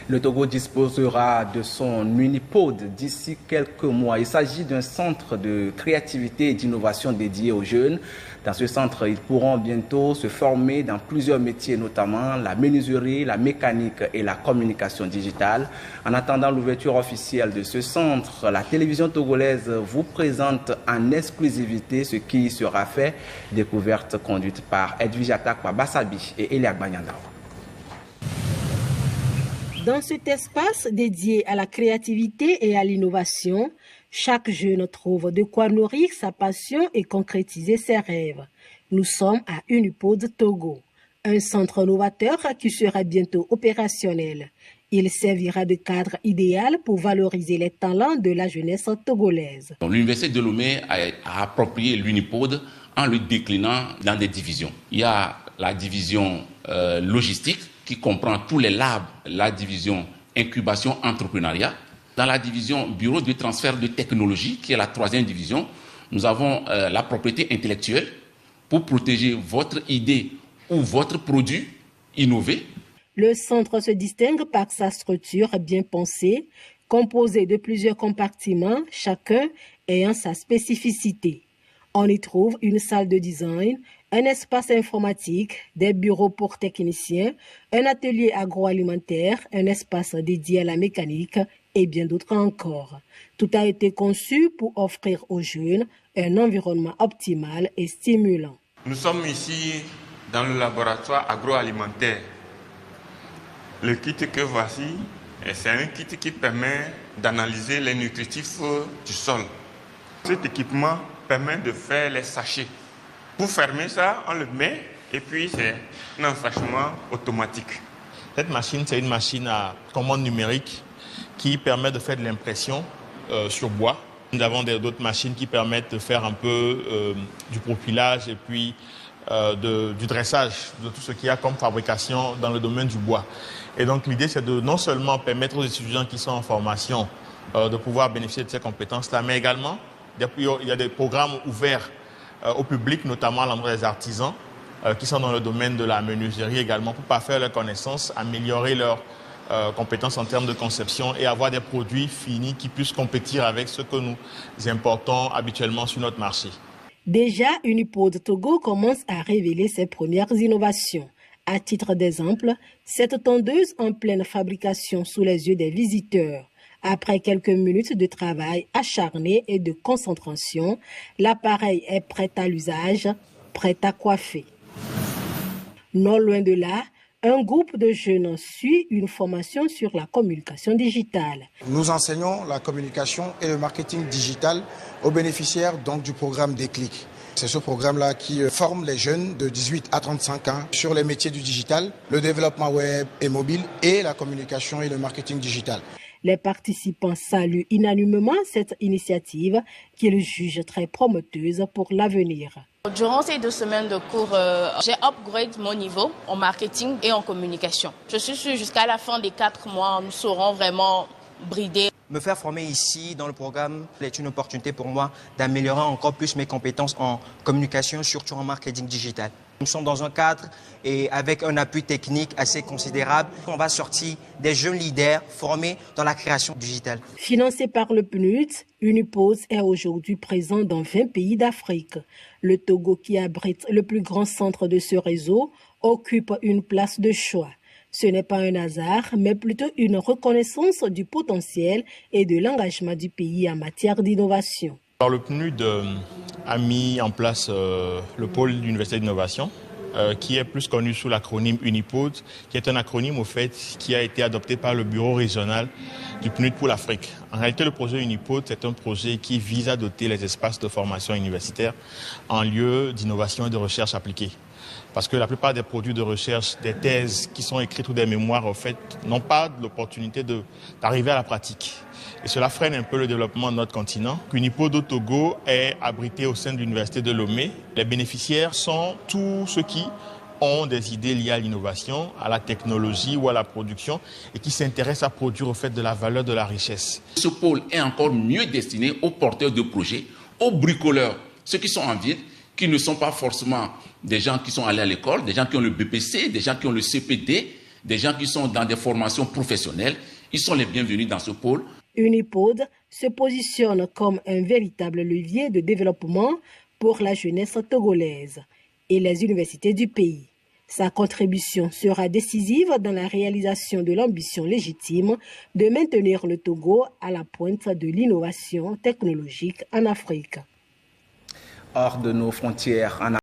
Le Togo disposera de son Unipod d'ici quelques mois. Il s'agit d'un centre de créativité et d'innovation dédié aux jeunes. Dans ce centre, ils pourront bientôt se former dans plusieurs métiers, notamment la menuiserie, la mécanique et la communication digitale. En attendant l'ouverture officielle de ce centre, la télévision togolaise vous présente en exclusivité ce qui sera fait. Découverte conduite par Edwige Atakwa Bassabi et Eliak Banyandao. Dans cet espace dédié à la créativité et à l'innovation, chaque jeune trouve de quoi nourrir sa passion et concrétiser ses rêves. Nous sommes à Unipod Togo, un centre novateur qui sera bientôt opérationnel. Il servira de cadre idéal pour valoriser les talents de la jeunesse togolaise. L'Université de Lomé a approprié l'Unipod en le déclinant dans des divisions. Il y a la division logistique qui comprend tous les labs, la division incubation entrepreneuriat. Dans la division bureau de transfert de technologie, qui est la 3e division, nous avons la propriété intellectuelle pour protéger votre idée ou votre produit innové. Le centre se distingue par sa structure bien pensée, composée de plusieurs compartiments, chacun ayant sa spécificité. On y trouve une salle de design, un espace informatique, des bureaux pour techniciens, un atelier agroalimentaire, un espace dédié à la mécanique et bien d'autres encore. Tout a été conçu pour offrir aux jeunes un environnement optimal et stimulant. Nous sommes ici dans le laboratoire agroalimentaire. Le kit que voici, c'est un kit qui permet d'analyser les nutritifs du sol. Cet équipement permet de faire les sachets. Pour fermer ça, on le met et puis c'est un enfachement automatique. Cette machine, c'est une machine à commande numérique qui permet de faire de l'impression sur bois. Nous avons d'autres machines qui permettent de faire un peu du profilage et puis du dressage de tout ce qu'il y a comme fabrication dans le domaine du bois. Et donc l'idée, c'est de non seulement permettre aux étudiants qui sont en formation de pouvoir bénéficier de ces compétences-là, mais également il y a des programmes ouverts au public, notamment à l'endroit des artisans qui sont dans le domaine de la menuiserie également, pour parfaire leurs connaissances, améliorer leurs compétences en termes de conception et avoir des produits finis qui puissent compétir avec ce que nous importons habituellement sur notre marché. Déjà, Unipod Togo commence à révéler ses premières innovations. À titre d'exemple, cette tondeuse en pleine fabrication sous les yeux des visiteurs. Après quelques minutes de travail acharné et de concentration, l'appareil est prêt à l'usage, prêt à coiffer. Non loin de là, un groupe de jeunes suit une formation sur la communication digitale. Nous enseignons la communication et le marketing digital aux bénéficiaires donc, du programme Déclic. C'est ce programme-là qui forme les jeunes de 18 à 35 ans sur les métiers du digital, le développement web et mobile et la communication et le marketing digital. Les participants saluent unanimement cette initiative qu'ils jugent très prometteuse pour l'avenir. Durant ces 2 semaines de cours, j'ai upgrade mon niveau en marketing et en communication. Je suis sûre jusqu'à la fin des 4 mois, nous serons vraiment bridés. Me faire former ici dans le programme est une opportunité pour moi d'améliorer encore plus mes compétences en communication, surtout en marketing digital. Nous sommes dans un cadre et avec un appui technique assez considérable. On va sortir des jeunes leaders formés dans la création digitale. Financé par le PNUD, Unipod est aujourd'hui présent dans 20 pays d'Afrique. Le Togo, qui abrite le plus grand centre de ce réseau, occupe une place de choix. Ce n'est pas un hasard, mais plutôt une reconnaissance du potentiel et de l'engagement du pays en matière d'innovation. Alors, le PNUD a mis en place le pôle d'université d'innovation, qui est plus connu sous l'acronyme Unipod, qui est un acronyme au fait qui a été adopté par le bureau régional du PNUD pour l'Afrique. En réalité, le projet Unipod, c'est un projet qui vise à doter les espaces de formation universitaire en lieu d'innovation et de recherche appliquée. Parce que la plupart des produits de recherche, des thèses qui sont écrites ou des mémoires, en fait, n'ont pas l'opportunité d'arriver à la pratique. Et cela freine un peu le développement de notre continent. Unipod au Togo est abrité au sein de l'université de Lomé. Les bénéficiaires sont tous ceux qui ont des idées liées à l'innovation, à la technologie ou à la production et qui s'intéressent à produire au fait de la valeur de la richesse. Ce pôle est encore mieux destiné aux porteurs de projets, aux bricoleurs, ceux qui sont en ville, qui ne sont pas forcément des gens qui sont allés à l'école, des gens qui ont le BPC, des gens qui ont le CPD, des gens qui sont dans des formations professionnelles, ils sont les bienvenus dans ce pôle. Unipod se positionne comme un véritable levier de développement pour la jeunesse togolaise et les universités du pays. Sa contribution sera décisive dans la réalisation de l'ambition légitime de maintenir le Togo à la pointe de l'innovation technologique en Afrique. Hors de nos frontières, en